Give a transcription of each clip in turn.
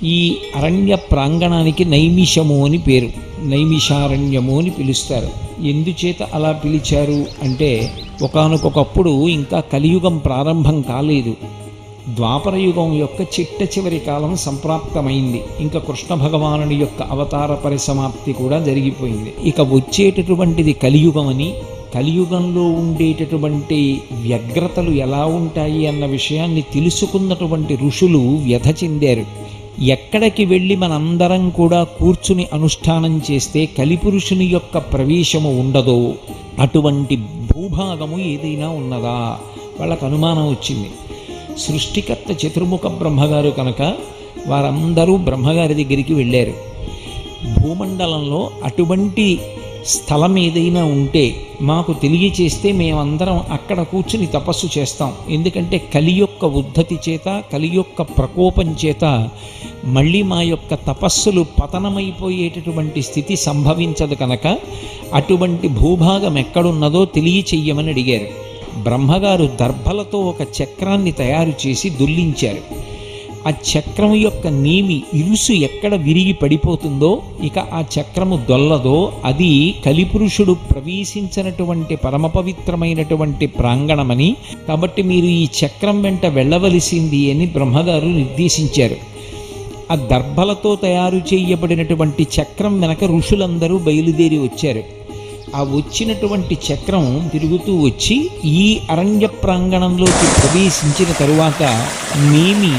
ఈ అరణ్య ప్రాంగణానికి నైమిషము అని పేరు, నైమిషారణ్యము అని పిలుస్తారు. ఎందుచేత అలా పిలిచారు అంటే, ఒకానొకప్పుడు ఇంకా కలియుగం ప్రారంభం కాలేదు, ద్వాపరయుగం యొక్క చిట్ట చివరి కాలం సంప్రాప్తమైంది. ఇంకా కృష్ణ భగవానుని యొక్క అవతార పరిసమాప్తి కూడా జరిగిపోయింది. ఇక వచ్చేటటువంటిది కలియుగమని, కలియుగంలో ఉండేటటువంటి వ్యగ్రతలు ఎలా ఉంటాయి అన్న విషయాన్ని తెలుసుకున్నటువంటి ఋషులు వ్యధ చెందారు. ఎక్కడికి వెళ్ళి మనందరం కూడా కూర్చుని అనుష్ఠానం చేస్తే కలిపురుషుని యొక్క ప్రవేశము ఉండదో అటువంటి భూభాగము ఏదైనా ఉన్నదా వాళ్ళకు అనుమానం వచ్చింది. సృష్టికర్త చతుర్ముఖ బ్రహ్మగారు కనుక వారందరూ బ్రహ్మగారి దగ్గరికి వెళ్ళారు. భూమండలంలో అటువంటి స్థలం ఏదైనా ఉంటే మాకు తెలియచేస్తే మేమందరం అక్కడ కూర్చుని తపస్సు చేస్తాం. ఎందుకంటే కలి యొక్క ఉద్ధతి చేత, కలి యొక్క ప్రకోపం చేత మళ్ళీ మా యొక్క తపస్సులు పతనమైపోయేటటువంటి స్థితి సంభవించదు కనుక అటువంటి భూభాగం ఎక్కడున్నదో తెలియచెయ్యమని అడిగారు. బ్రహ్మగారు దర్భలతో ఒక చక్రాన్ని తయారు చేసి దొల్లించారు. ఆ చక్రము యొక్క నేమి ఇరుసు ఎక్కడ విరిగి పడిపోతుందో, ఇక ఆ చక్రము దొల్లదో, అది కలిపురుషుడు ప్రవేశించినటువంటి పరమ పవిత్రమైనటువంటి ప్రాంగణమని, కాబట్టి మీరు ఈ చక్రం వెంట వెళ్ళవలసింది అని బ్రహ్మగారు నిర్దేశించారు. ఆ దర్భలతో తయారు చేయబడినటువంటి చక్రం వెనక ఋషులందరూ బయలుదేరి వచ్చారు. ఆ వచ్చినటువంటి చక్రం తిరుగుతూ వచ్చి ఈ అరణ్య ప్రాంగణంలోకి ప్రవేశించిన తరువాత నేమి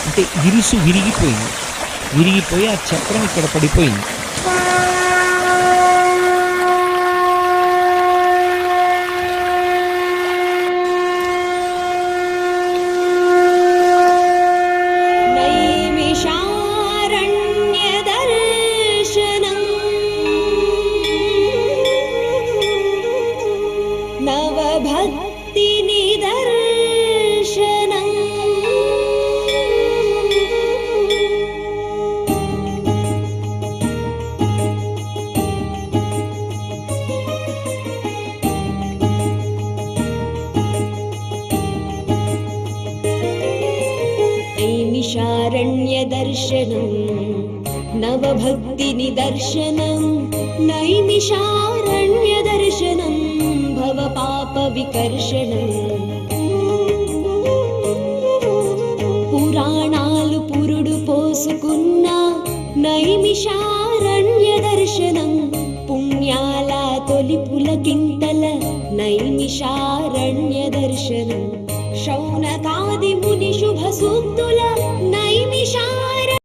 అంటే ఇరుసు విరిగిపోయి ఆ చక్రం ఇక్కడ పడిపోయింది. భక్తి నిదర్శనం నైమిషారణ్య దర్శనం నవభక్తి నిదర్శనం నైమిషారణ్య దర్శనం భవ పాప వికర్షణం పురాణాలు పురుడు పోసుకున్న నైమిషారణ్య